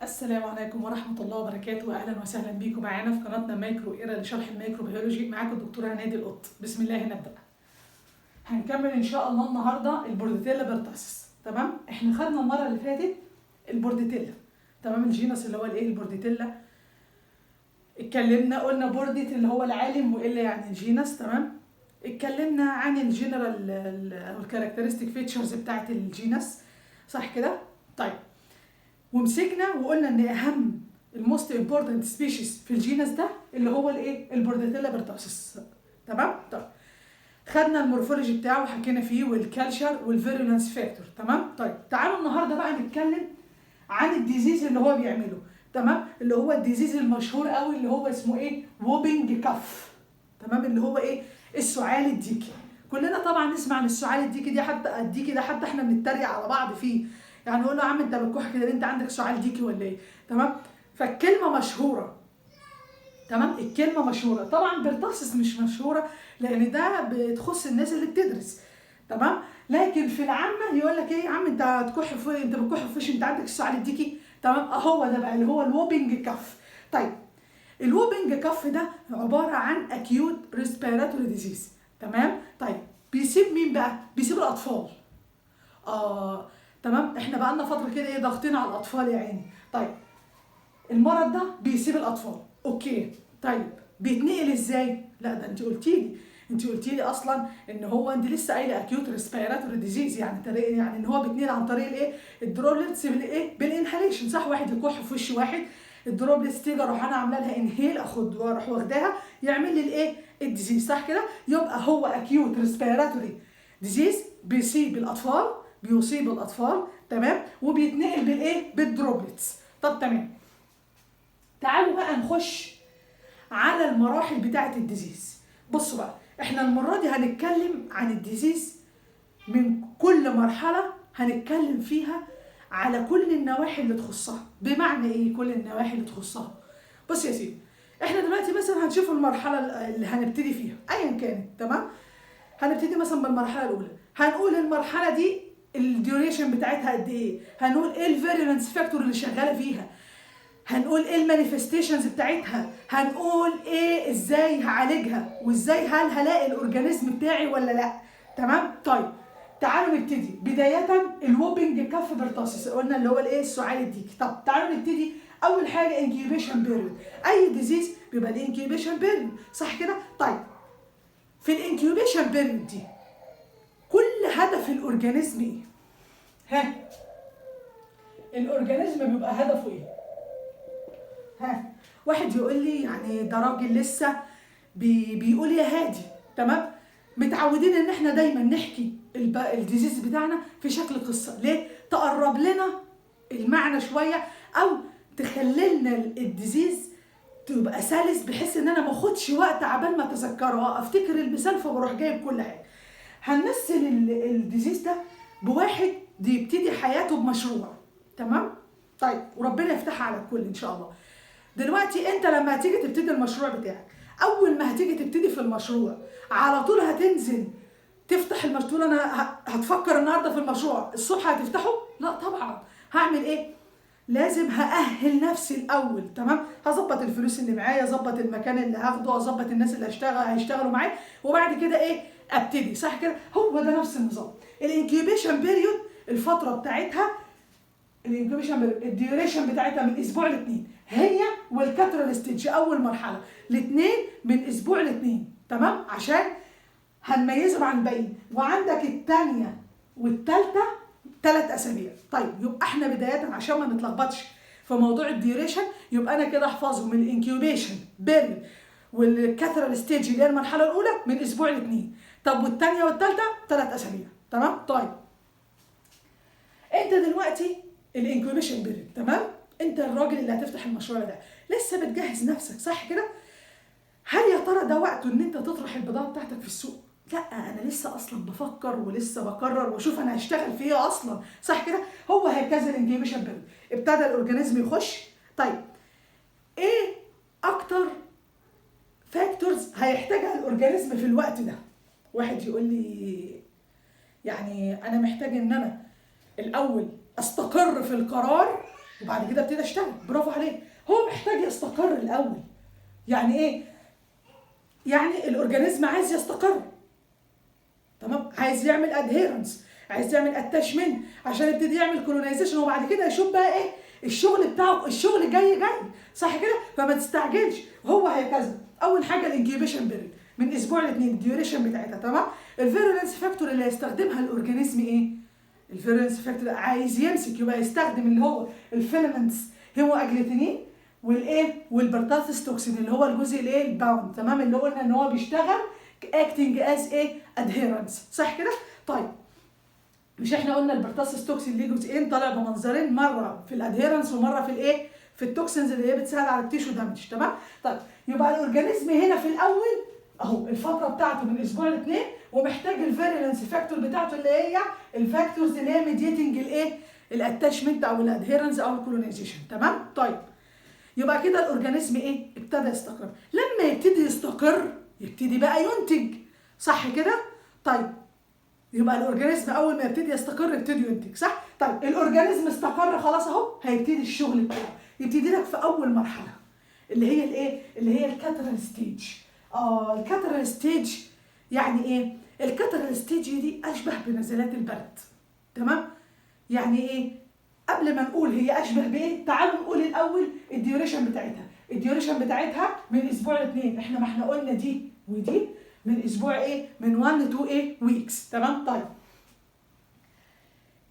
السلام عليكم ورحمة الله وبركاته، أهلا وسهلا بيكم معانا في قناتنا مايكرو إيرا لشرح الميكروبيولوجي. معاكم الدكتورة هنادي القط. بسم الله نبدأ. هنكمل إن شاء الله النهاردة البورديتيلا بيرتاسيس. تمام؟ إحنا خدنا المرة اللي فاتت البورديتيلا، تمام؟ الجينس اللي هو الإيه؟ البورديتيلا. اتكلمنا قلنا بورديت اللي هو العالم وإلا يعني الجينس، تمام؟ اتكلمنا عن الجنرال أو الكاركترستيك فيتشرز بتاعت الجينس، صح كده؟ طيب. ومسكنا وقلنا ان اهم الموست امبورتنت سبيشيز في الجينس ده اللي هو الايه؟ البورديتيلا بيرتاسيس. تمام؟ طيب. خدنا المورفولوجي بتاعه وحكينا فيه والكالتشر والفيرولانس فاكتور. تمام؟ طيب تعالوا النهارده بقى نتكلم عن الديزيز اللي هو بيعمله. تمام؟ اللي هو الديزيز المشهور قوي اللي هو اسمه ايه؟ ووبنج كاف. تمام؟ اللي هو ايه؟ السعال الديكي. كلنا طبعا نسمع عن السعال الديكي دي، حتى احنا بنتريق على بعض فيه. يعني نقول له يا عم انت بتكح كده، انت عندك سعال ديكي ولا ايه؟ تمام؟ فالكلمه مشهوره. تمام؟ الكلمه مشهوره. طبعا بيرتاسيس مش مشهوره لان ده بتخص الناس اللي بتدرس. تمام؟ لكن في العامه يقول لك ايه يا عم انت هتكح في، انت بتكح في وش، انت عندك السعال الديكي. تمام؟ هو ده بقى اللي هو الووبنج كف. طيب الووبنج كف ده عباره عن اكيوت ريسبيراتوري ديزيز. تمام؟ طيب بيسيب مين بقى؟ بيسيب الاطفال. تمام؟ احنا بقى لنا فتره كده ايه ضاغطين على الاطفال يا عيني. طيب المرض ده بيسيب الاطفال، اوكي. طيب بيتنقل ازاي؟ لا ده انت قلتي لي اصلا ان هو انت لسه قايله اكيوت ريسبيراتوري ديزيز، يعني طريق، يعني ان هو بيتنقل عن طريق الايه؟ الدروبلتس بالايه؟ بالانهاليشن، صح؟ واحد يكح في وش واحد، الدروبلتس تيجي اروح انا عامله لها انهيل، اخد واروح واخداها يعمل لي الايه؟ الديزيز، صح كده؟ يبقى هو اكيوت ريسبيراتوري ديزيز بيصيب الاطفال. تمام؟ وبيتنقل بالايه؟ بالدروبلتس. طب تمام. تعالوا بقى نخش على المراحل بتاعه الديزيز. بصوا بقى، احنا المره دي هنتكلم عن الديزيز من كل مرحله، هنتكلم فيها على كل النواحي اللي تخصها. بمعنى ايه كل النواحي اللي تخصها؟ بص يا سيدي، احنا دلوقتي مثلا هنشوف المرحله اللي هنبتدي فيها ايا كانت. تمام؟ هنبتدي مثلا بالمرحله الاولى، هنقول المرحله دي الديوريشن بتاعتها قد ايه، هنقول ايه الفيرولنس فاكتور اللي شغاله فيها، هنقول ايه المانيفستيشنز بتاعتها، هنقول ايه ازاي هعالجها، وازاي هل هلاقي الاورجانيزم بتاعي ولا لا. تمام؟ طيب تعالوا نبتدي بدايه الووبنج كاف بيرتاسيس، قلنا اللي هو الايه؟ السعال الديكي. طب تعالوا نبتدي اول حاجه انكيوبيشن بيريود. اي ديزيز بيبقى ليه انكيوبيشن بيريود، صح كده؟ طيب في الانكيوبيشن بيريود دي كل هدف الاورجانيزم ايه؟ ها؟ الاورجانيزم بيبقى هدفه ايه؟ ها؟ واحد يقول لي يعني ده راجل لسه بيقول يا هادي. تمام؟ متعودين ان احنا دايما نحكي الديزيز بتاعنا في شكل قصه، ليه؟ تقرب لنا المعنى شويه، او تخللنا الديزيز تبقى سلس، بحيث ان انا ما اخدش وقت عبال ما اتذكره افتكر المثال فبروح جايب كل حاجه. هنمثل الديزيز ده بواحد يبتدي حياته بمشروع. تمام؟ طيب وربنا يفتحها على الكل ان شاء الله. دلوقتي انت لما هتيجي تبتدي المشروع بتاعك، اول ما هتيجي تبتدي في المشروع على طول هتنزل تفتح المشروع. انا هتفكر النهارده في المشروع الصبح هتفتحه؟ لا طبعا. هعمل ايه؟ لازم هأهل نفسي الاول. تمام؟ هظبط الفلوس اللي معايا، اظبط المكان اللي هاخده، اظبط الناس اللي هيشتغلوا معايا، وبعد كده ايه؟ ابتدي، صح كده؟ هو ده نفس النظام. الانكيوبيشن بيريود الفتره بتاعتها، الانكيوبيشن الديوريشن بتاعتها من اسبوع لاثنين، هي والكاترال ستيج اول مرحله الاثنين من اسبوع لاثنين. تمام؟ عشان هنميزهم عن الباقيين. وعندك الثانيه والثالثه 3 اسابيع. طيب يبقى احنا بدايه عشان ما نتلخبطش في موضوع الديوريشن، يبقى انا كده احفظهم من الانكيوبيشن بيريود والكاترال ستيج اللي هي المرحله الاولى من اسبوع لاثنين. طب والثانيه والثالثه 3 اسابيع. تمام؟ طيب انت دلوقتي الانكيوبيشن بيريود، تمام؟ انت الراجل اللي هتفتح المشروع ده لسه بتجهز نفسك، صح كده؟ هل يا ترى ده وقته ان انت تطرح البضاعه بتاعتك في السوق؟ لا، انا لسه اصلا بفكر ولسه بقرر واشوف انا هشتغل في ايه اصلا، صح كده؟ هو هكذا الانكيوبيشن بيريود، ابتدى الاورجانيزم يخش. طيب ايه اكتر فاكتورز هيحتاجها الاورجانيزم في الوقت ده؟ واحد يقول لي يعني انا محتاج ان انا الاول استقر في القرار وبعد كده ابتدي اشتغل. برافو عليك. هو محتاج يستقر الاول. يعني ايه؟ يعني الاورجانيزم عايز يستقر، تمام، عايز يعمل ادهيرنس، عايز يعمل اتاشمنت عشان يبتدي يعمل كولونايزيشن، وبعد كده يشوف بقى ايه الشغل بتاعه. الشغل جاي صح كده؟ فما تستعجلش. هو هكذا. اول حاجه الانكيوبيشن بيريد من اسبوع لاثنين، الديوريشن بتاعتها، تمام. الفيرولنس فاكتور اللي هيستخدمها الاورجانيزم ايه؟ الفيرولنس فاكتور عايز يمسك، يبقى يستخدم اللي هو الفيلامنتس هيمو اجلوتينين والايه والبرتاسيس توكسين اللي هو الجزء الايه الباوند، تمام، اللي قلنا ان هو بيشتغل اكتنج از ايه ادهيرنس، صح كده؟ طيب مش احنا قلنا البرتاسيس توكسين ليه جزئين طالع بمنظرين، مره في الادهيرنس ومره في الايه في التوكسينز اللي هي بتساعد على التيشو دامج، تمام. طيب يبقى الاورجانيزم هنا في الاول اهو الفتره بتاعته من اسبوع لاثنين، ومحتاج الفيرولنس فاكتور بتاعته اللي هي الفاكتورز اللي هي ميديتنج الايه الاتاشمنت او الادهيرنس او الكولونيزيشن، تمام. طيب يبقى كده الاورجانيزم ايه ابتدى يستقر. لما يبتدي يستقر يبتدي بقى ينتج، صح كده؟ طيب يبقى الاورجانيزم اول ما يبتدي يستقر يبتدي ينتج، صح؟ طيب الاورجانيزم استقر خلاص اهو، هيبتدي الشغل بتاعه. يبتدي لك في اول مرحله اللي هي الايه اللي هي الكاترال ستيج. الكاترال ستيج يعني ايه؟ الكاترال ستيج دي اشبه بنزلات البرد، تمام. يعني ايه؟ قبل ما نقول هي اشبه بايه، تعالوا نقول الاول الديوريشن بتاعتها. الديوريشن بتاعتها من اسبوع لاثنين، احنا ما احنا قلنا دي ودي من اسبوع ايه، من 1 ل 2 ايه ويكس، تمام. طيب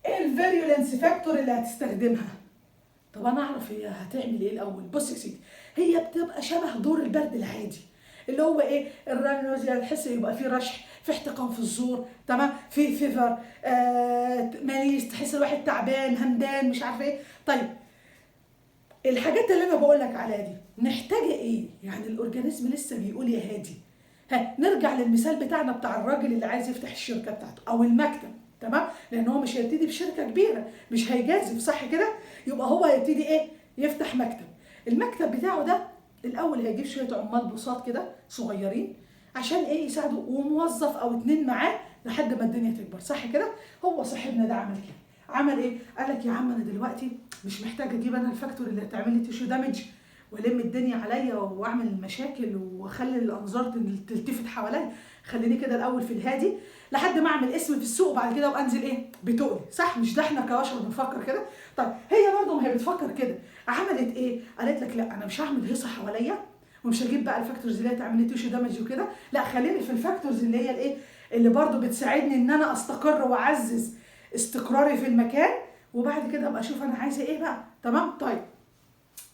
ايه الفيريولنس فاكتور اللي هتستخدمها؟ طب انا اعرف هي هتعمل ايه الاول. بص يا سيدي، هي بتبقى شبه دور البرد العادي اللي هو ايه الرانوزيا، تحس يبقى في رشح، في احتقان في الزور، تمام، في فيفر، ماليس، تحس الواحد تعبان همدان مش عارفه ايه. طيب الحاجات اللي انا بقول لك عليها دي محتاجه ايه؟ يعني الاورجانيزم لسه بيقول يا هادي. نرجع للمثال بتاعنا بتاع الراجل اللي عايز يفتح الشركه بتاعته او المكتب، تمام، لان هو مش هيبتدي بشركه كبيره، مش هيجازف، صح كده؟ يبقى هو هيبتدي ايه؟ يفتح مكتب. المكتب بتاعه ده الاول هيجيب شويه عمال بساط كده صغيرين عشان ايه؟ يساعدوا، وموظف او اتنين معاه لحد ما الدنيا تكبر، صح كده؟ هو صاحبنا ده عمل كده. عمل ايه؟ قال لك يا عم انا دلوقتي مش محتاج اجيب انا الفاكتور اللي هتعمل لي تيشو دامج والم الدنيا عليا واعمل مشاكل واخلي الانظار تلتفت حواليا. خليني كده الاول في الهادي لحد ما اعمل اسم في السوق، وبعد كده وانزل ايه بتقلي، صح؟ مش ده احنا كبشر بنفكر كده؟ طيب هي برضه ما هي بتفكر كده. عملت ايه؟ قالت لك لا انا مش هعمل هيصه حواليا ومش هجيب بقى الفاكتورز اللي هي تعمل لي تيشو دامج وكده، لا خليني في الفاكتورز اللي هي الايه اللي برضه بتساعدني ان انا استقر واعزز استقراري في المكان، وبعد كده ابقى اشوف انا عايزه ايه بقى، تمام. طيب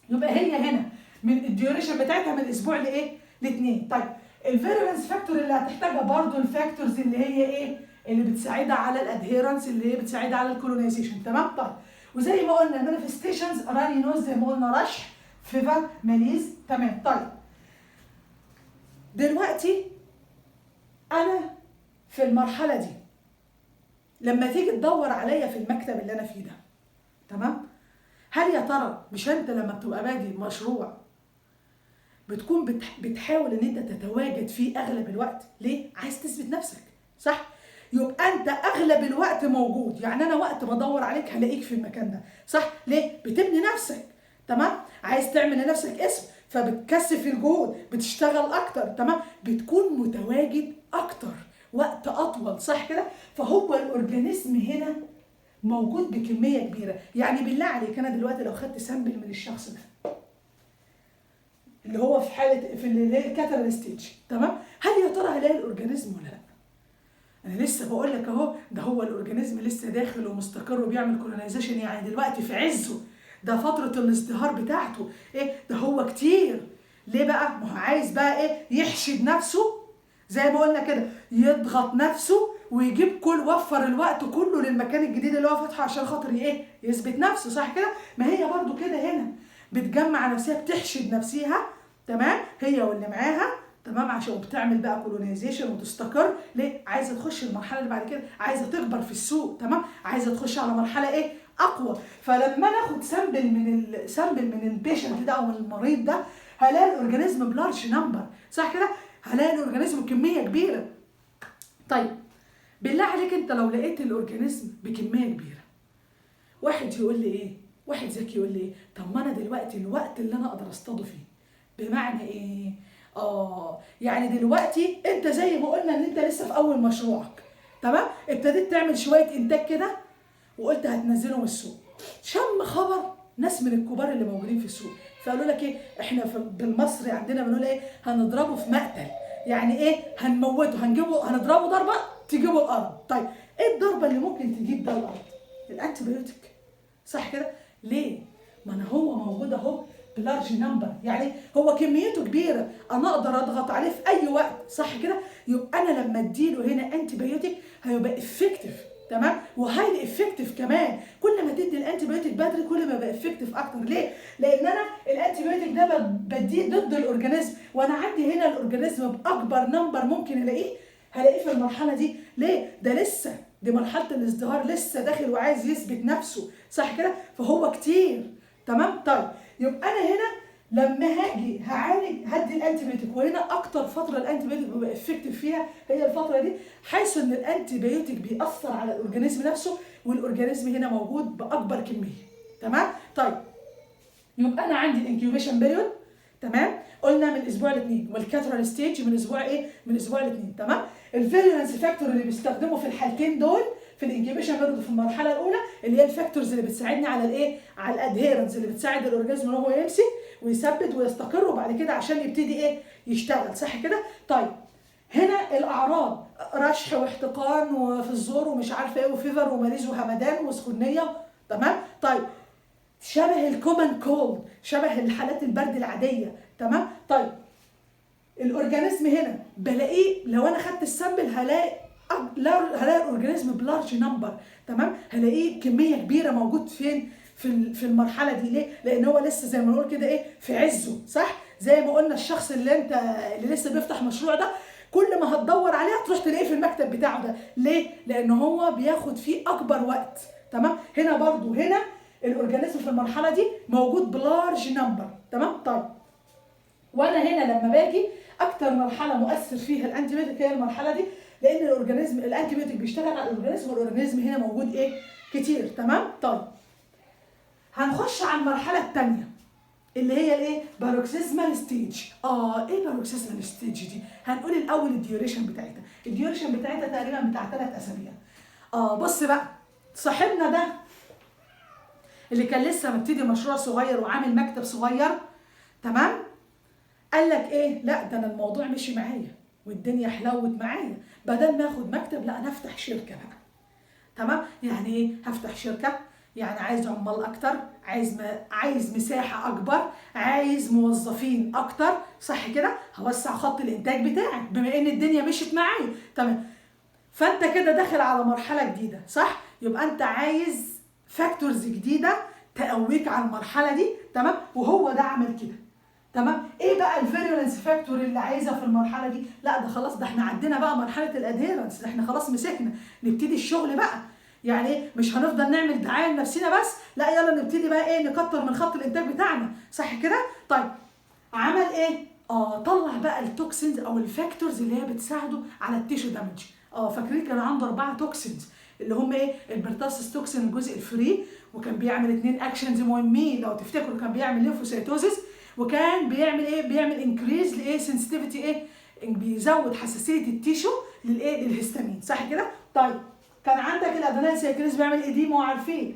يبقى هي هنا من الديوريشن بتاعتها من اسبوع لايه لاثنين. طيب الفيرولنس فاكتور اللي هتحتاجها برضو الفاكتورز اللي هي ايه اللي بتساعدها على الادهيرنس، اللي هي بتساعدها على الكولونيزيشن، تمام. طيب وزي ما قلنا المانيفستيشنز راني نوز زي ما قلنا رشح، فيفر، ماليز، تمام. طيب دلوقتي انا في المرحله دي لما تيجي تدور عليا في المكتب اللي انا فيه ده، تمام، هل يا ترى مش انت لما بتبقى بادي مشروع بتكون بتحاول ان انت تتواجد فيه اغلب الوقت؟ ليه؟ عايز تثبت نفسك، صح؟ يبقى انت اغلب الوقت موجود، يعني انا وقت ما ادور عليك هلاقيك في المكان ده، صح؟ ليه؟ بتبني نفسك، تمام؟ عايز تعمل لنفسك اسم فبتكثف الجهود، بتشتغل اكتر، تمام؟ بتكون متواجد اكتر وقت اطول، صح كده؟ فهو الاورجانيزم هنا موجود بكميه كبيره. يعني بالله عليك انا دلوقتي لو خدت سامبل من الشخص ده اللي هو في حاله في اللي هي الكاترال ستيج، تمام، هل يا ترى هلاقي الاورجانيزم ولا لا؟ انا لسه بقول لك اهو، ده هو الاورجانيزم لسه داخل ومستقر وبيعمل كولونيزيشن، يعني دلوقتي في عزه، ده فتره الازدهار بتاعته، ايه ده هو كتير. ليه بقى؟ ما هو عايز بقى ايه؟ يحشد نفسه زي ما قلنا كده، يضغط نفسه ويجيب وفر الوقت كله للمكان الجديد اللي هو فاتحه عشان خاطر ايه؟ يثبت نفسه، صح كده؟ ما هي برضو كده هنا بتجمع نفسها، بتحشد نفسها، تمام، هي واللي معاها، تمام، عشان بتعمل بقى كولونيزيشن وتستقر. ليه؟ عايزه تخش المرحله اللي بعد كده، عايزه تكبر في السوق، تمام، عايزه تخش على مرحله ايه؟ اقوى. فلما ناخد سامبل من البيشنت ده او من المريض ده هلاقي الاورجانيزم بلارج نمبر، صح كده؟ هلاقي الاورجانيزم بكميه كبيره. طيب بالله عليك انت لو لقيت الاورجانيزم بكميه كبيره، واحد يقول لي ايه؟ واحد ذكي يقول لي طب ما انا دلوقتي الوقت اللي انا اقدر اصطاده فيه، بمعنى ايه؟ يعني دلوقتي انت زي ما قلنا ان انت لسه في اول مشروعك، تمام؟ ابتديت تعمل شويه انتاج كده وقلت هتنزلهم السوق، شم خبر ناس من الكبار اللي موجودين في السوق فقالوا لك ايه، احنا بالمصري عندنا بنقول ايه، هنضربه في مقتل. يعني ايه؟ هنموته، هنضربه ضربه تجيبه الارض. طيب ايه الضربه اللي ممكن تجيب ده الارض؟ الانتيبيوتيك، صح كده؟ ليه؟ ما انا هو موجود اهو بلارج نمبر، يعني هو كميته كبيره، انا اقدر اضغط عليه في اي وقت، صح كده؟ يبقى انا لما اديله هنا انتيبيوتيك هيبقى افكتيف، تمام؟ وهايلي افكتيف كمان. كل ما تدي الانتيبيوتيك بدري كل ما بقى افكتيف اكتر. ليه؟ لان انا الانتيبيوتيك ده بديه ضد الاورجانيزم، وانا عندي هنا الاورجانيزم باكبر نمبر ممكن هلاقيه في المرحله دي. ليه؟ ده لسه دي مرحله الازدهار، لسه داخل وعايز يثبت نفسه، صح كده؟ فهو كتير، تمام؟ طيب يبقى انا هنا لما هاجي هعالج هدي الانتيبيوتيك، وهنا اكتر فتره الانتيبيوتيك بيبقى افكتيف فيها هي الفتره دي، حيث ان الانتيبيوتيك بيأثر على الاورجانيزم نفسه، والاورجانيزم هنا موجود باكبر كميه، تمام؟ طيب يبقى انا عندي الانكيوبيشن بيريود، تمام؟ قلنا من اسبوع لاثنين، والكاترال ستيج من اسبوع ايه؟ من اسبوع لاثنين، تمام؟ الفيرولنس فاكتور اللي بيستخدمه في الحالتين دول في الانكيوبيشن بيريود في المرحله الاولى اللي هي الفاكتورز اللي بتساعدني على الايه؟ على الادهيرنس، اللي بتساعد الاورجانيزم ان هو يمسك ويثبت ويستقر، وبعد كده عشان يبتدي ايه؟ يشتغل، صح كده؟ طيب هنا الاعراض رشح واحتقان وفي الزور ومش عارفه ايه وفيفر وماليز وهمدان وسخونيه، تمام؟ طيب شبه الكومن كولد، شبه الحالات البرد العاديه، تمام؟ طيب الاورجانيزم هنا بلاقيه لو انا خدت السامبل هلاقي الاورجانيزم بلارج نمبر، تمام؟ هلاقيه كميه كبيره موجود فين؟ في المرحله دي. ليه؟ لان هو لسه زي ما نقول كده ايه؟ في عزه، صح؟ زي ما قلنا الشخص اللي لسه بيفتح مشروع ده كل ما هتدور عليه هتروح تلاقيه في المكتب بتاعه ده. ليه؟ لان هو بياخد فيه اكبر وقت، تمام؟ هنا برضو هنا الاورجانيزم في المرحله دي موجود بلارج نمبر، تمام؟ طيب وانا هنا لما باجي اكتر مرحله مؤثر فيها الانتيبيوتيك هي المرحله دي، لان الاورجانيزم الانتيبيوتيك بيشتغل على الاورجانيزم، والاورجانيزم هنا موجود ايه؟ كتير، تمام؟ طيب هنخش على المرحله الثانيه اللي هي الايه؟ باروكسيزمال ستيج. ايه باروكسيزمال ستيج دي؟ هنقول الاول الديوريشن بتاعتها. الديوريشن بتاعتها تقريبا بتاع 3 اسابيع. بص بقى، صاحبنا ده اللي كان لسه مبتدي مشروع صغير وعامل مكتب صغير، تمام؟ قال لك ايه؟ لا ده انا الموضوع مشي معايا والدنيا حلوت معايا، بدل ما اخد مكتب لا انا افتح شركه بقى، تمام؟ يعني ايه هفتح شركه؟ يعني عايز عمال اكتر، عايز مساحه اكبر، عايز موظفين اكتر، صح كده؟ هوسع خط الانتاج بتاعي بما ان الدنيا مشيت معايا، تمام؟ فانت كده داخل على مرحله جديده، صح؟ يبقى انت عايز فاكتورز جديده تقويك على المرحله دي، تمام؟ وهو ده عمل كده، تمام؟ ايه بقى الفيرولنس فاكتور اللي عايزها في المرحله دي؟ لا ده خلاص، ده احنا عدينا بقى مرحله الادهيرنس، ده احنا خلاص مسكنا، نبتدي الشغل بقى. يعني ايه؟ مش هنفضل نعمل دعايه لنفسنا بس، لا يلا نبتدي بقى ايه؟ نكتر من خط الانتاج بتاعنا، صح كده؟ طيب عمل ايه؟ طلع بقى التوكسينز او الفاكتورز اللي هي بتساعده على التيشو دامج. فاكرين كان عنده 4 توكسينز اللي هم ايه؟ البرتاسيس توكسين الجزء الفري، وكان بيعمل 2 اكشنز مهمين لو تفتكروا، كان بيعمل ليمفوسيتوزيس، وكان بيعمل ايه؟ بيعمل انكريز لايه؟ سنسيتيفيتي ايه؟ بيزود حساسيه التيشو للايه؟ للهستامين، صح كده؟ طيب كان عندك الادرينال سايكليز بيعمل اديما، وعارفين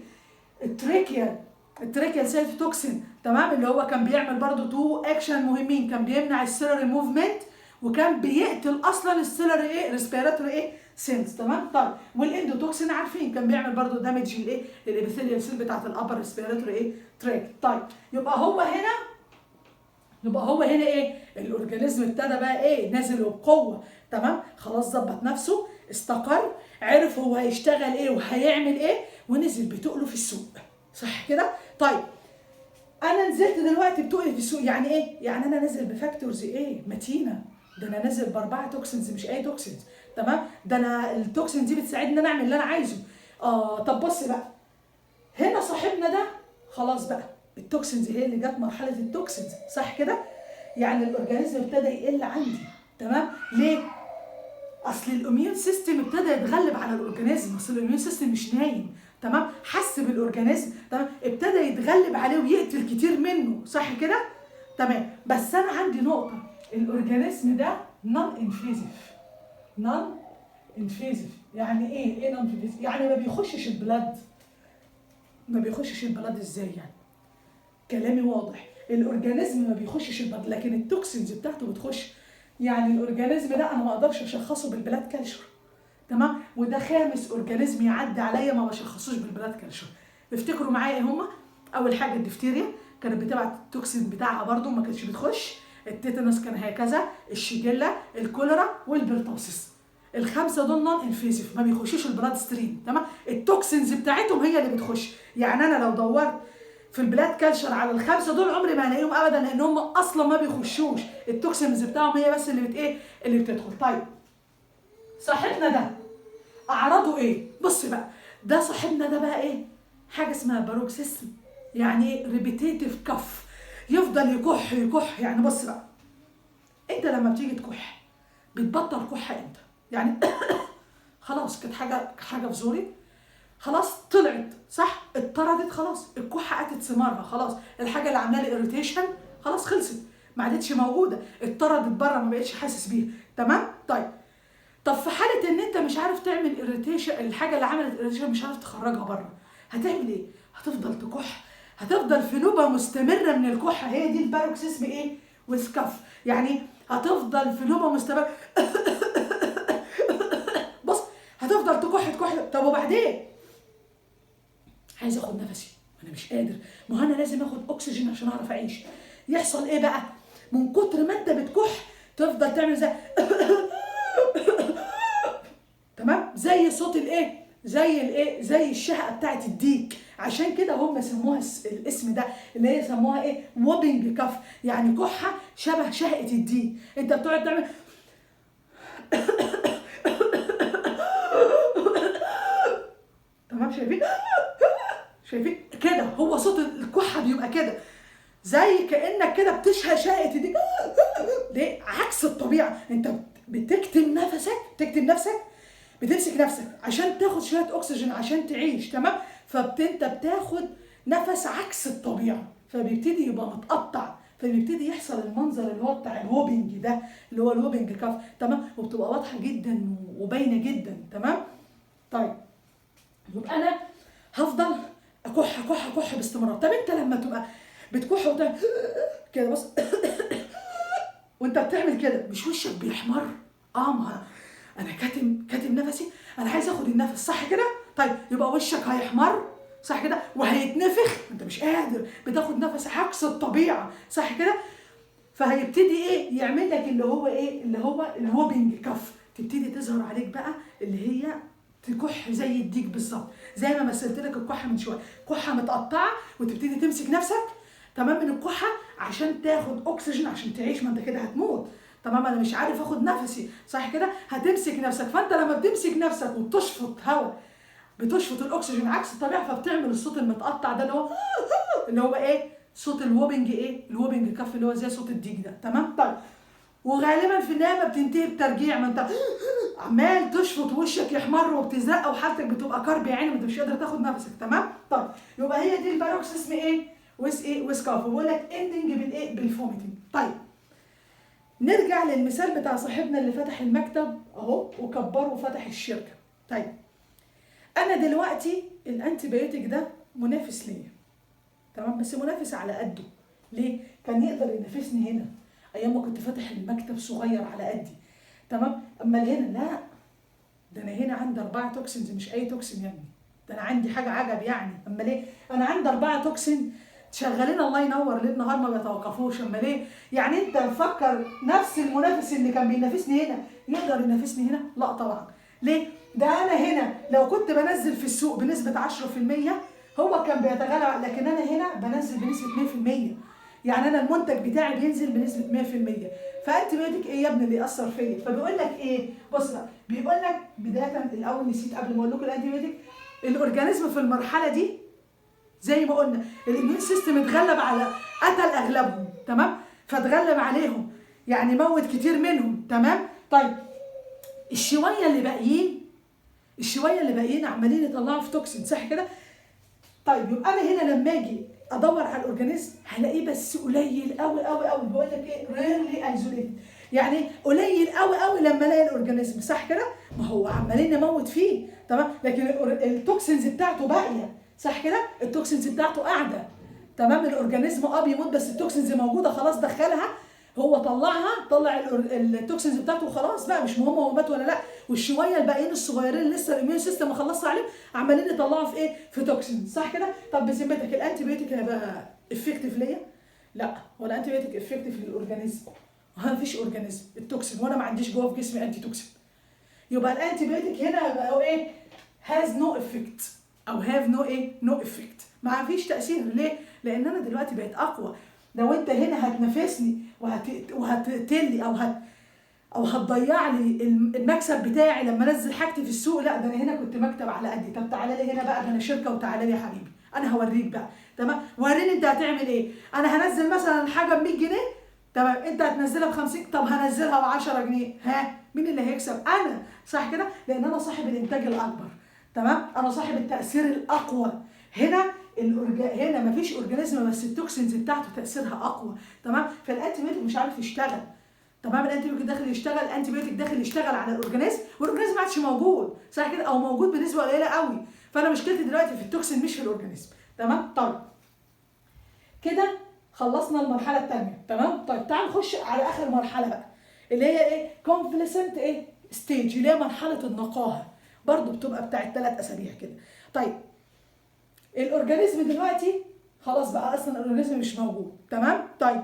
التريكيال سايتوتوكسين، تمام؟ اللي هو كان بيعمل برضو 2 اكشن مهمين، كان بيمنع السيلري موفمنت، وكان بيقتل اصلا السيلري ايه؟ ريسبيراتوري ايه؟ سيلز، تمام؟ طيب والاندوتوكسين عارفين كان بيعمل برضو دامج للايه؟ للابيثيليال سيل بتاعت الابر ريسبيراتوري ايه؟ تراك. طيب يبقى هو هنا ايه؟ الاورجانيزم ابتدى بقى ايه؟ نازل وبقوه، تمام؟ خلاص ظبط نفسه، استقر، عرف هو هيشتغل ايه وهيعمل ايه، ونزل بتقله في السوق، صح كده؟ طيب انا نزلت دلوقتي بتقلي في السوق، يعني ايه؟ يعني انا نازل بفاكتورز ايه؟ متينه، ده انا نازل ب4 توكسينز مش اي توكسينز، تمام؟ ده انا التوكسين دي بتساعدني ان انا اعمل اللي انا عايزه. طب بص بقى، هنا صاحبنا ده خلاص بقى التوكسينز هي اللي جت مرحله التوكسينز، صح كده؟ يعني الاورجانيزم ابتدى يقل عندي، تمام؟ ليه؟ اصل الاميون سيستم ابتدى يتغلب على الاورجانيزم، اصل الاميون سيستم مش نايم، تمام، حس بالاورجانيزم، تمام، ابتدى يتغلب عليه ويقتل كتير منه، صح كده؟ تمام. بس انا عندي نقطه، الاورجانيزم ده نون انفيزيف. نون انفيزيف يعني ايه نون انفيزيف؟ يعني ما بيخشش البلاد. ما بيخشش البلاد ازاي يعني؟ كلامي واضح، الاورجانيزم ما بيخشش البلد، لكن التوكسينز بتاعته بتخش. يعني الاورجانيزم ده انا ما اقدرش اشخصه بالبلاد كالشر، تمام، وده خامس اورجانيزم يعدي عليا ما بشخصوش بالبلاد كالشر. افتكروا معايا ايه هما؟ اول حاجه الدفتيريا كانت بتبعت التوكسين بتاعها برده ما كانتش بتخش، التيتانوس كان هكذا، الشيجيلا، الكوليرا والبرتوسيس. الخمسه دول نون انفيزيف ما بيخشوش البلاد ستريم، تمام، التوكسينز بتاعتهم هي اللي بتخش. يعني انا لو دورت في البلاد كالشر على الخمسه دول عمري ما هلاقيهم ابدا، لان هم اصلا ما بيخشوش، التوكسينز بتاعهم هي بس اللي ايه اللي بتدخل. طيب صاحبنا ده اعراضه ايه؟ بص بقى، ده صاحبنا ده بقى ايه؟ حاجه اسمها باروكسيسم، يعني ايه؟ ريبيتيتيف كف، يفضل يكح يكح. يعني بص بقى، انت لما بتيجي تكح بتبطل كحه امتى؟ يعني خلاص كانت حاجه في زوري، خلاص طلعت صح، اتطردت، خلاص الكحه اتت ثمارها، خلاص الحاجه اللي عامله لي اريتيشن خلاص خلصت، ما عادتش موجوده، اتطردت بره، ما بقتش حاسس بيها، تمام؟ طب في حاله ان انت مش عارف تعمل اريتيشن، الحاجه اللي عملت اريتيشن مش عارف تخرجها بره، هتعمل ايه؟ هتفضل تكح، هتفضل في نوبه مستمره من الكحه، هي دي الباروكسيزم ايه؟ وسكاف. يعني هتفضل في نوبه مستمره بص، هتفضل تكح تكح. طب وبعدين عايز اخد نفسي، انا مش قادر، ما هو انا لازم اخد اكسجين عشان اعرف اعيش. يحصل ايه بقى؟ من كتر ما انت بتكح تفضل تعمل زي تمام، زي صوت الايه، زي الشهقه بتاعت الديك. عشان كده هم سموها الاسم ده، اللي هي سموها ايه؟ ووبنج كف، يعني كحه شبه شهقه الديك. انت بتقعد تعمل تمام، شايفين كده؟ هو صوت الكحه بيبقى كده، زي كانك كده بتشهق شهقه الديك. ليه؟ عكس الطبيعه، انت بتكتم نفسك، بتمسك نفسك عشان تاخد شويه اكسجين عشان تعيش، تمام؟ فانت بتاخد نفس عكس الطبيعه، فبيبتدي يبقى متقطع، فبيبتدي يحصل المنظر اللي هو بتاع الووبنج ده، اللي هو الووبنج كاف، تمام؟ وبتبقى واضحه جدا وباينه جدا، تمام؟ طيب يبقى انا هفضل اكح باستمرار. طب انت لما تبقى بتكح وتعمل كده، بص وانت بتعمل كده مش وشك بيحمر؟ ما انا كاتم نفسي، انا عايز اخد النفس، صح كده؟ طيب يبقى وشك هيحمر، صح كده؟ وهيتنفخ، انت مش قادر، بتاخد نفس عكس الطبيعه، صح كده؟ فهيبتدي ايه؟ يعمل لك اللي هو ايه؟ اللي هو الووبنج كف، تبتدي تظهر عليك بقى اللي هي تكح زي الديك بالظبط، زي ما مثلت لك الكحه من شويه، كحه متقطعه، وتبتدي تمسك نفسك، تمام، من الكحه عشان تاخد اكسجين عشان تعيش، ما انت كده هتموت، تمام؟ انا مش عارف اخد نفسي، صح كده؟ هتمسك نفسك، فانت لما بتمسك نفسك وبتشفط هواء، بتشفط الاكسجين عكس الطبيعه، فبتعمل الصوت المتقطع ده اللي هو ايه؟ صوت الووبنج ايه؟ الووبنج كف، اللي هو زي صوت الديك ده، تمام؟ طيب وغالبا في النهايه بتنتهي بترجيع، ما انت عمال تشفط وشك يحمر وبتزرق وحالتك بتبقى كرب يا عيني، ما انت مش قادر تاخد نفسك، تمام؟ طيب يبقى هي دي الباروكسيزم ايه؟ وسكاف، بقول لك اندنج بالايه؟ بالفوميتنج. طيب نرجع للمثال بتاع صاحبنا اللي فتح المكتب اهو وكبره وفتح الشركه. طيب انا دلوقتي الانتي بايوتيك ده منافس ليا، تمام، بس منافس على قده. ليه؟ كان يقدر ينافسني هنا ايام ما كنت فاتح المكتب صغير على قدي، تمام؟ اما هنا لا، ده انا هنا عندي 4 توكسينز، مش اي توكسين يا ابني، ده انا عندي حاجه عجب يعني. اما ليه؟ انا عندي 4 توكسين شغالين الله ينور ليل نهار ما بيتوقفوش. اما ليه؟ يعني انت مفكر نفس المنافس اللي كان بينافسني هنا يقدر ينافسني هنا؟ لا طبعا. ليه؟ ده انا هنا لو كنت بنزل في السوق بنسبه 10% هو كان بيتغلب، لكن انا هنا بنزل بنسبه 100%. يعني انا المنتج بتاعي بينزل بنسبه 100%. فانت بايدك ايه يا ابني اللي ياثر فيا؟ فبيقول لك ايه؟ بص بقى، بيقول لك بدايه الاول، نسيت قبل ما اقول لكم الانتي بايوتيك، الاورجانيزم في المرحله دي زي ما قلنا الاميون سيستم اتغلب على، قتل اغلبهم، تمام؟ فاتغلب عليهم، يعني موت كتير منهم، تمام؟ طيب الشويه اللي باقيين الشويه اللي باقيين عمالين يطلعوا في توكسين، صح كده؟ طيب يبقى انا هنا لما اجي ادور على الاورجانيزم هلاقيه بس قليل قوي قوي قوي، بقول لك ايه ريرلي ايزوليتد، يعني قليل قوي قوي لما الاقي الاورجانيزم، صح كده؟ ما هو عمالين نموت فيه، تمام؟ لكن التوكسينز بتاعته باقيه، صح كده؟ التوكسينز بتاعته قاعده، تمام؟ الاورجانيزم بيموت بس التوكسينز موجوده، خلاص دخلها هو طلعها، طلع التوكسينز بتاعته وخلاص بقى، مش مهم هو مات ولا لا. والشويه الباقيين الصغيرين اللي لسه الاميون سيستم ما خلصش عليهم عمالين يطلعوا في ايه؟ في توكسين، صح كده؟ طب بذمتك الانتي بيوتيك هيبقى افكتيف ليا؟ لا، هو الانتي بيوتيك افكتيف للاورجانيزم؟ ما فيش اورجانيزم التوكسين، وانا ما عنديش جوه في جسمي انتي توكسين. يبقى الانتي بيوتيك هنا يبقى ايه؟ هاز نو افكت او هاف نو ايه؟ نو افكت، ما فيش تاثير. ليه؟ لان انا دلوقتي بقيت اقوى. لو انت هنا هتنافسني وهتقتلي او هتضيع لي المكسب بتاعي لما انزل حاجتي في السوق، لا ده انا هنا كنت مكتب على قدي. طب تعالى لي هنا بقى، ده انا شركه وتعالى لي يا حبيبي، انا هوريك بقى، تمام؟ وريني انت هتعمل ايه. انا هنزل مثلا حاجه ب 100 جنيه، تمام؟ انت هتنزلها ب 50، طب هنزلها ب 10 جنيه، ها مين اللي هيكسب؟ انا، صح كده؟ لان انا صاحب الانتاج الاكبر، تمام؟ انا صاحب التاثير الاقوى. هنا هنا مفيش اورجانيزم بس التوكسينز بتاعته تاثيرها اقوى، تمام؟ فالانتي بيوتيك مش عارف يشتغل، تمام؟ الانتي بيوتيك داخل يشتغل، الانتي بيوتيك داخل يشتغل على الاورجانيزم، والاورجانيزم ما عادش موجود، صح كده؟ او موجود بنسبه قليله قوي. فانا مشكلتي دلوقتي في التوكسين مش في الاورجانيزم، تمام؟ طيب كده خلصنا المرحله الثانيه، تمام؟ طيب تعال نخش على اخر مرحله بقى، اللي هي ايه؟ كونفليسنت ايه ستيج، اللي هي مرحله النقاهه، برضو بتبقى بتاعت 3 اسابيع كده. طيب الاورجانيزم دلوقتي خلاص بقى اصلا الاورجانيزم مش موجود، تمام؟ طيب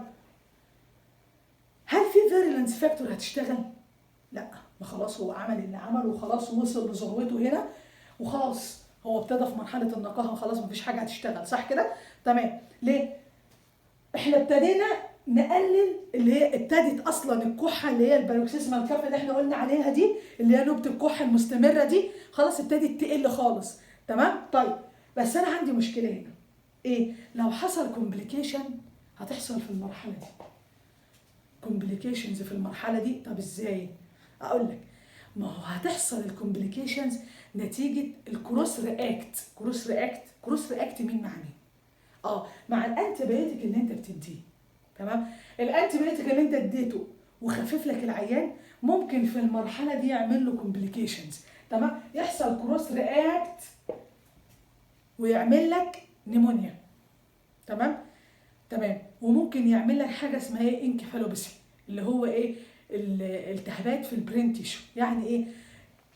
هل في فيريلانس فاكتور هتشتغل؟ لا، ما خلاص هو عمل اللي عمله وخلاص وصل لذروته هنا وخلاص، هو ابتدى في مرحله النقاهه وخلاص مفيش حاجه هتشتغل، صح كده؟ تمام. ليه؟ احنا ابتدينا نقلل، اللي هي ابتدت اصلا الكحه اللي هي الباروكسيزمال كاف اللي احنا قلنا عليها دي، اللي هي نوبه الكحه المستمره دي، خلاص ابتدت تقل خالص، تمام؟ طيب بس انا عندي مشكله هنا، ايه؟ لو حصل كومبليكيشن هتحصل في المرحله دي، كومبليكيشنز في المرحله دي. طب ازاي؟ اقول لك، ما هو هتحصل الكومبليكيشنز نتيجه الكروس رياكت. كروس رياكت مين مع مين؟ مع الانتي بايوتيك اللي انت بتديه، تمام؟ الانتي بايوتيك اللي انت اديته وخفف لك العيان ممكن في المرحله دي يعمل له كومبليكيشنز، تمام؟ يحصل كروس رياكت ويعمل لك نيمونيا، تمام؟ وممكن يعمل لك حاجه اسمها ايه؟ انكفالوباثي، اللي هو ايه؟ الالتهابات في البرين تيشو. يعني ايه؟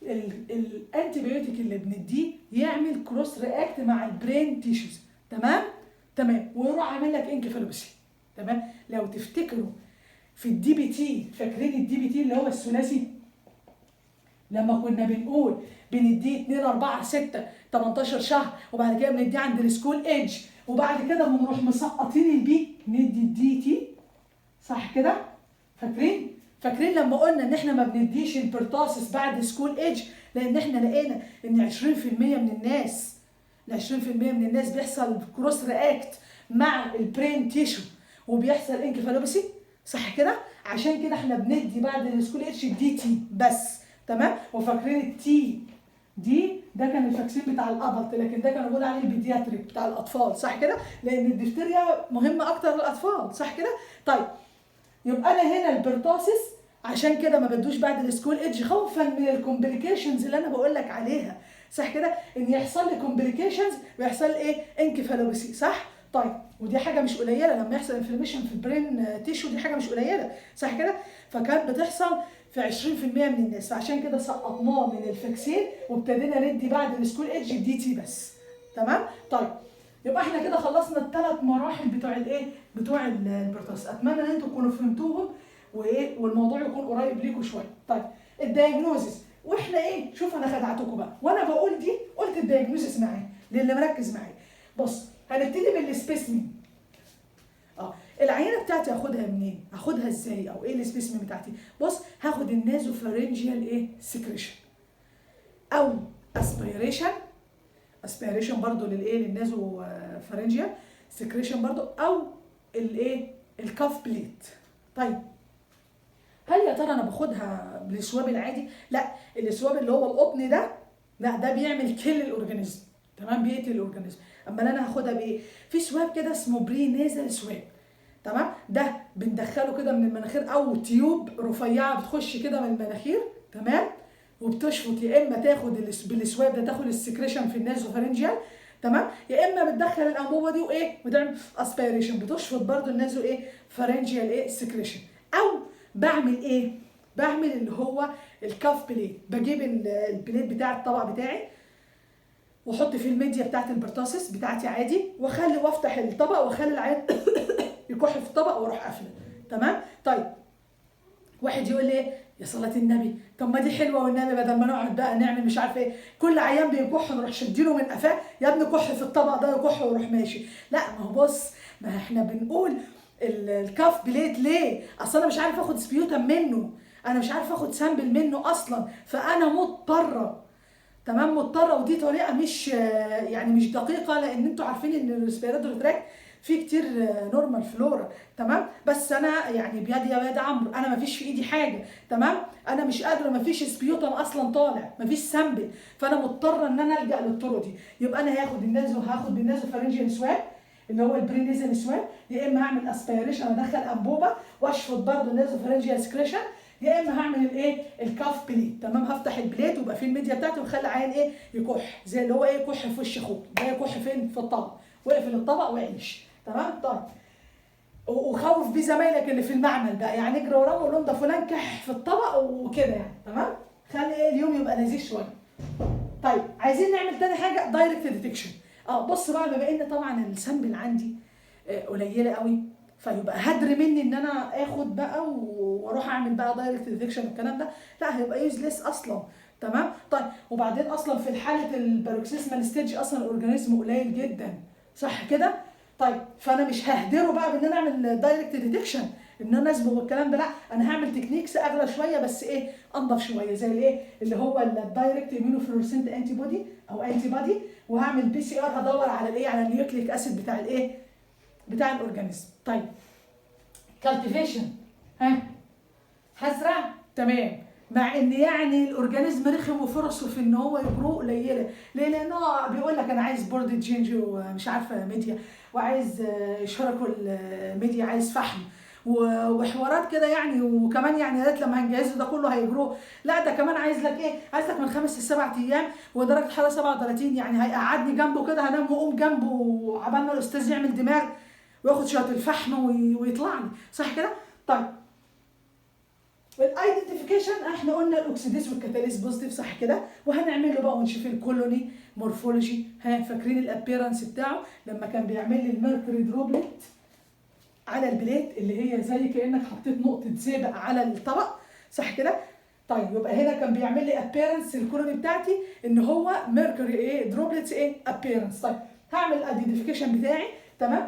الانتي بايوتيك اللي بنديه يعمل كروس رياكت مع البرين تيشوز، تمام، ويروح عامل لك انكفالوباثي، تمام؟ لو تفتكروا في الدي بي تي، فاكرين الدي بي تي اللي هو الثلاثي، لما كنا بنقول بنديه 2 4 6 18 شهر، وبعد كده بنديه عند السكول ايدج، وبعد كده بنروح مسقطين البي ندي الدي تي، صح كده؟ فاكرين لما قلنا ان احنا ما بنديش البرتاسس بعد سكول ايدج، لان احنا لقينا ان 20% من الناس، 20% من الناس بيحصل كروس رياكت مع البرين تيشو وبيحصل انكفالوباثي، صح كده؟ عشان كده احنا بندي بعد السكول ايدج الدي تي بس، تمام؟ وفاكرين التي دي ده كان الفاكسين بتاع الادلت، لكن ده كانوا بيقولوا عليه البيدياتريك بتاع الاطفال، صح كده؟ لان الدفتيريا مهمه اكتر للاطفال، صح كده؟ طيب يبقى انا هنا البرتاسس عشان كده ما بدوش بعد السكول ايدج خوفا من الكومبليكيشنز اللي انا بقول لك عليها، صح كده؟ ان يحصل لي كومبليكيشنز ويحصل ايه؟ انكفالوباثي، صح؟ طيب ودي حاجه مش قليله لما يحصل انفلاميشن في البرين تيشو، دي حاجه مش قليله، صح كده؟ فكانت بتحصل في 20% من الناس، فعشان كده سقطناه من الفاكسين وابتدينا ندي بعد السكول ايدج الدي تي بس، تمام؟ طيب يبقى احنا كده خلصنا ال3 مراحل بتوع الايه؟ بتوع البرتاسس. اتمنى ان انتم تكونوا فهمتوهم وايه، والموضوع يكون قريب ليكم شويه. طيب الدايجنوزس، واحنا ايه؟ شوف انا خدعتكم بقى، وانا بقول دي قلت الدايجنوزس معايا للي مركز معايا. بص هنبتدي بالسبيسمين. العينه بتاعتي هاخدها منين؟ هاخدها ازاي؟ او ايه السبيسمين بتاعتي؟ بص هاخد النازوفارنجيال ايه؟ سكريشن او اسبيريشن برضو للايه؟ للنازو فارنجيال سكريشن برضو، او الايه؟ الكاف بليت. طيب هل يا ترى انا باخدها بالسواب العادي؟ لا، السواب اللي هو القطن ده لا ده بيعمل كل الاورجانيزم، تمام، بيقتل الاورجانيزم. اما انا هاخدها بايه؟ في سواب كده اسمه بري نيزل سواب، تمام، ده بندخله كده من المناخير او تيوب رفيعه بتخش كده من المناخير، تمام، وبتشفط. يا اما تاخد بالسواب ده تاخد السكريشن في النازوفارنجيال، تمام، يا اما بتدخل الانبوبه دي وايه وتعمل اسبيريشن بتشفط برده النازو ايه فارنجيال ايه سكريشن. او بعمل ايه؟ بعمل اللي هو الكاف بليت، بجيب البليت بتاع الطبق بتاعي واحط فيه الميديا بتاعت البرتاسس بتاعتي عادي، وافتح الطبق واخلي العيان يكح في الطبق واروح قافله، تمام. طيب واحد يقول لي يا صلاة النبي، طب ما دي حلوه والنبي، بدل ما نقعد بقى نعمل مش عارف ايه، كل عيان بيكح نروح شادينه من قفاه، يا ابني كح في الطبق ده، يكح ويروح ماشي. لا ما هو بص، ما احنا بنقول الكاف بليت ليه؟ اصل انا مش عارف اخد سبيوتم منه، انا مش عارف اخد سامبل منه اصلا، فانا مضطره، تمام، مضطره. ودي طريقه مش يعني مش دقيقه، لان انتوا عارفين ان الريسبيراتوري تراك فيه كتير نورمال فلورا، تمام، بس انا يعني بيدي يا واد عمرو، انا مفيش في ايدي حاجه، تمام، انا مش قادره، مفيش سبيوتم اصلا طالع، مفيش سامبل، فانا مضطره ان انا الجا للطرق دي. يبقى انا هاخد بالنازو فارنجيال سواب اللي هو البرينيزل سواب، يا اما هعمل اسبيريشن ادخل انبوبه واشفط برده النازو فارنجيال سكريشن، يا اما هعمل الايه الكاف بليت، تمام، هفتح البليت ويبقى فيه الميديا بتاعتي واخلي عيان ايه يكح زي اللي هو ايه يكح في وش اخوك ده، يكح فين في الطبق، واقفل الطبق وعيش، تمام. طيب وخوف بيه زمايلك اللي في المعمل بقى، يعني اجري وراهم وقول لهم ده فلان كح في الطبق وكده يعني، تمام، خلي ايه اليوم يبقى لذيذ شويه. طيب عايزين نعمل تاني حاجه دايركت ديتكشن. بص بقى، بما ان طبعا السامبل عندي قليله قوي، فيبقى هدر مني ان انا اخد بقى واروح اعمل بقى دايركت ديتكشن والكلام ده، لا هيبقى يوزليس اصلا، تمام. طيب وبعدين اصلا في حاله الباروكسيزمال ستيج اصلا الاورجانيزم قليل جدا، صح كده؟ طيب فانا مش ههدره بقى بان انا اعمل دايركت ديتكشن ان انا اسبغ والكلام ده، لا انا هعمل تكنيكس اغلى شويه بس ايه انضف شويه، زي الايه اللي هو الدايركت اميونوفلورسنت انتي بودي او انتي بودي، وهعمل بي سي ار هدور على الايه على النيوكليك اسيد بتاع الايه بتاع الاورجانيزم. طيب كالتيفيشن، هزرع، تمام، مع ان يعني الاورجانيزم رخم وفرصه في ان هو يجرو قليله، ليه؟ لان هو بيقول لك انا عايز بورد تشينج ومش عارفه ميديا، وعايز شركل ميديا، عايز فحم وحوارات كده يعني، وكمان يعني يا ريت لما هنجهزه ده كله هيجروه، لا ده كمان عايز لك ايه؟ عايز لك من 5 ل7 ايام ودرجه حراره 37، يعني هيقعدني جنبه كده، هنام واقوم جنبه عبال ما الاستاذ يعمل دماغ وياخد شويه الفحم ويطلع لي، صح كده؟ طيب والايدنتيفيكيشن احنا قلنا الاكسيديز والكاتاليز بوزيتيف، صح كده؟ وهنعمل له بقى ونشوف الكولوني مورفولوجي، فاكرين الابيرنس بتاعه لما كان بيعمل لي الميركوري دروبلت على البليت اللي هي زي كانك حطيت نقطه زئبق على الطبق، صح كده؟ طيب يبقى هنا كان بيعمل لي ابيرنس الكولوني بتاعتي ان هو ميركوري ايه دروبلتس ايه ابيرنس. طيب هعمل الايدنتيفيكيشن بتاعي، تمام،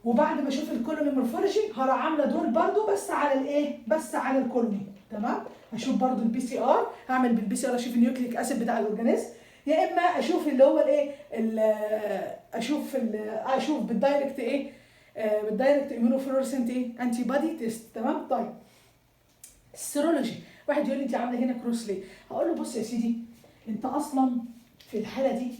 وبعد ما اشوف الكولوني مورفولوجي هروح عامله دول برده بس على الايه بس على الكولوني، تمام. هشوف برده البي سي ار، هعمل بالبي سي ار اشوف النيوكليك اسيد بتاع الاورجانيزم، يا اما اشوف اللي هو الايه اشوف بالدايركت ايه بالدايركت اميونوفلورسنت ايه انتي بودي تيست، تمام. طيب السيرولوجي، واحد يقول لي انت عامله هنا كروس ليه؟ هقول له بص يا سيدي، انت اصلا في الحاله دي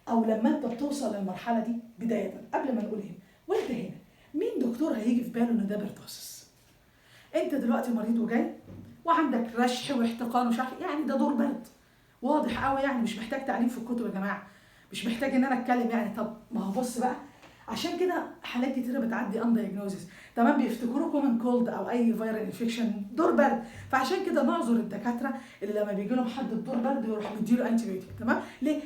او لما انت بتوصل للمرحله دي بدايه قبل ما نقول هنا وانت هنا، مين دكتور هيجي في باله ان ده برتصص؟ انت دلوقتي مريض وجاي وعندك رشح واحتقان ومش عارف يعني، ده دور برد واضح قوي يعني، مش محتاج تعليم في الكتب يا جماعه، مش محتاج ان انا اتكلم يعني. طب ما هو بص بقى، عشان كده حالات كتيره بتعدي ان دايجنوزس، تمام، بيفتكروا كومن كولد او اي فيرال انفكشن دور برد، فعشان كده نعذر الدكاتره اللي لما بيجي لهم حد بدور برد يروح مديله انتي بيوتيك، تمام. ليه؟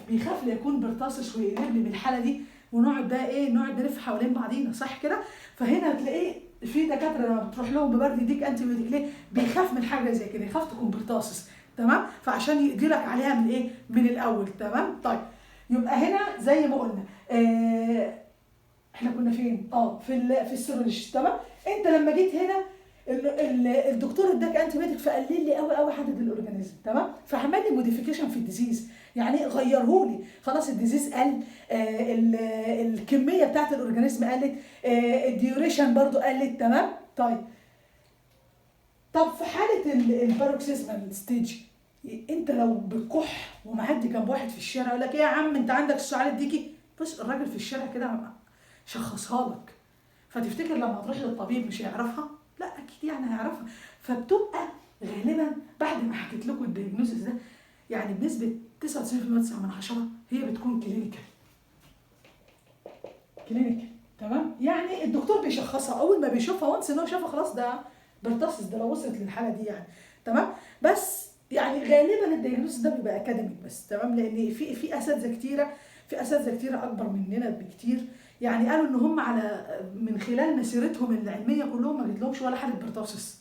بيخاف ليكون برتصص ويقلب لي بالحاله دي، ونقعد بقى ايه نقعد نلف حوالين بعضينا، صح كده؟ فهنا هتلاقيه في دكاتره لما بتروح لهم ببرد يديك انتي بيوتيك، ليه؟ بيخاف من حاجه زي كده، يخاف تكون برتصص، تمام، فعشان يقدرك عليها من ايه من الاول، تمام. طيب يبقى هنا زي ما قلنا احنا كنا فين؟ في السيرولوجي، تمام. انت لما جيت هنا الدكتور اداك انتي بيوتيك فقلل لي قوي عدد الاورجانيزم، تمام، فعمل لي موديفيكيشن في الديزيز، يعني غيره لي، خلاص الديزيز قل، الكميه بتاعت الاورجانيزم قلت، الديوريشن برضو قلت، تمام. طيب في حاله الباروكسيزمال ستيج انت لو بتكح ومعدي جنب واحد في الشارع يقول لك ايه يا عم انت عندك السعال الديكي، بص الراجل في الشارع كده شخصها لك، فتفتكر لما تروح للطبيب مش هيعرفها؟ لا اكيد يعني هيعرفها. فبتبقى غالبا بعد ما حكيت لكم الدياجنوستس ده يعني بنسبه 99.9 هي بتكون كلينيكال. تمام، يعني الدكتور بيشخصها اول ما بيشوفها، وانس ان هو شافها خلاص ده برتصص، ده لو وصلت للحاله دي يعني. تمام، بس يعني غالبا الدياجنوستس ده بيبقى اكاديميك بس. تمام، لان في اساتذه كتيره، في اساتذه كتيره اكبر مننا بكتير، يعني قالوا ان هم على من خلال مسيرتهم العلميه كلهم ما جاتلهمش ولا حاله برتصص.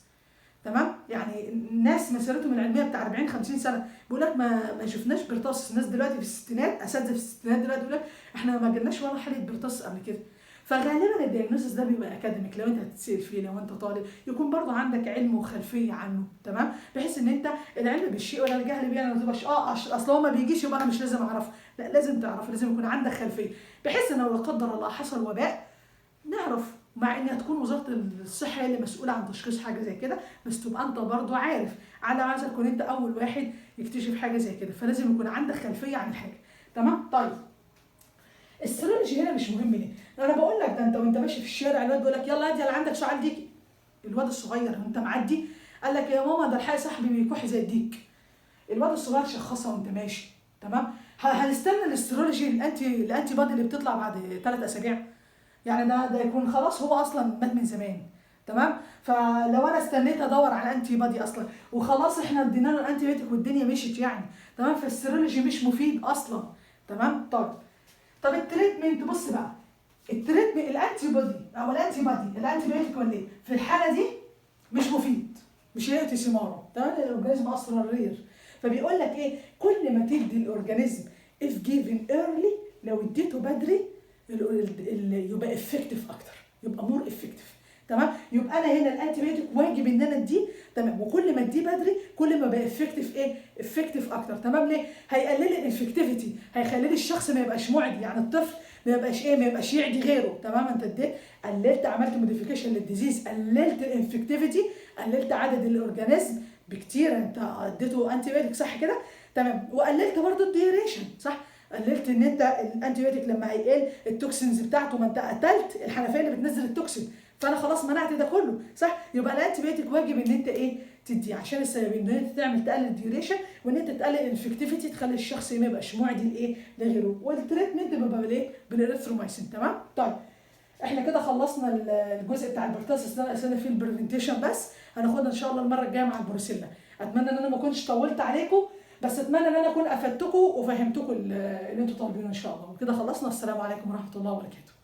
تمام، يعني الناس مسيرتهم العلميه بتاع 40 50 سنه بيقول لك ما شفناش برتص. الناس دلوقتي في الستينات، اساتذه في الستينات دلوقتي بيقول لك احنا ما جالناش ولا حاله برتص قبل كده. فغالبا الدياجنوستس ده بيبقى اكاديميك، لو انت هتتسال فيه، لو انت طالب يكون برضه عندك علم وخلفيه عنه. تمام، بحيث ان انت العلم بالشيء ولا الجهل بيه، انا ما تبقاش اصل هو ما بيجيش يبقى انا مش لازم اعرفه. لا لازم تعرف، لازم يكون عندك خلفيه، بحيث ان لو لا قدر الله حصل وباء نعرف، مع ان هتكون وزاره الصحه هي اللي مسؤوله عن تشخيص حاجه زي كده، بس تبقى انت برضو عارف، على عايز تكون انت اول واحد يكتشف حاجه زي كده، فلازم يكون عندك خلفيه عن الحاجه. تمام. طيب السيرولوجي هنا مش مهم ليه؟ انا بقول لك ده انت وانت ماشي في الشارع الواد بيقول لك يلا ادي اللي عندك سؤال ديكي، الواد الصغير وانت معدي قال لك يا ماما ده الحقيقه صاحبي بيكح زي الديك، الواد الصغير شخصها وانت ماشي. تمام، هنستنى الاسترولوجي الانتي بادي اللي بتطلع بعد 3 اسابيع؟ يعني ده يكون خلاص هو اصلا مات من زمان. تمام، فلو انا استنيت ادور على انتي بادي اصلا وخلاص احنا ادينا له الانتي بيوتيك والدنيا مشيت يعني. تمام، فالسيرولوجي مش مفيد اصلا. تمام. طب التريتمنت، بص بقى التريتمنت الانتي بودي او الانتي بيوتيك ولا ايه في الحاله دي مش مفيد، مش هيأتي ثماره. تمام، الاورجانيزم اصلا رير. فبيقول لك ايه، كل ما تدي الاورجانيزم if given early، لو اديته بدري يبقى افكتيف اكتر، يبقى مور افكتيف. تمام، يبقى انا هنا الانتي بيوتيك واجب ان انا اديه. تمام، وكل ما اديه بدري كل ما بقى افكتيف ايه، افكتيف اكتر. تمام، ليه؟ هيقلل الانفكتيفيتي، هيخلي الشخص ما يبقاش معدي، يعني الطفل ما يبقاش ايه، ما يبقاش يعدي غيره. تمام، انت اديت، قللت، عملت موديفيكيشن للديزيز، قللت الانفكتيفيتي، قللت عدد الاورجانيزم بكتير، انت اديته انتي بيوتيك صح كده. تمام، وقللت برضه الديوريشن صح، قللت ان انت الانتي بيوتيك لما هيقل التوكسينز بتاعته، ما انت قتلت الحنفيه اللي بتنزل التوكسين، فانا خلاص منعت ده كله صح. يبقى الانتي بيوتيك واجب ان انت ايه، تدي عشان السببين، ان انت تعمل تقلل الديوريشن، وان انت تقلل الانفكتيفيتي، تخلي الشخص ما يبقاش معدي لايه، لغيره. والتريتمنت بيبقى بالايه، بالاريثرومايسين. تمام. طيب احنا كده خلصنا الجزء بتاع البرتاسس ده، الاسئله فيه البرزنتيشن بس، هناخدها ان شاء الله المره الجايه مع البروسيلا. اتمنى ان انا ما كنتش طولت عليكم، بس اتمنى ان انا اكون افدتكم وفهمتكم اللي انتوا طالبينه ان شاء الله. وكده خلصنا، السلام عليكم ورحمه الله وبركاته.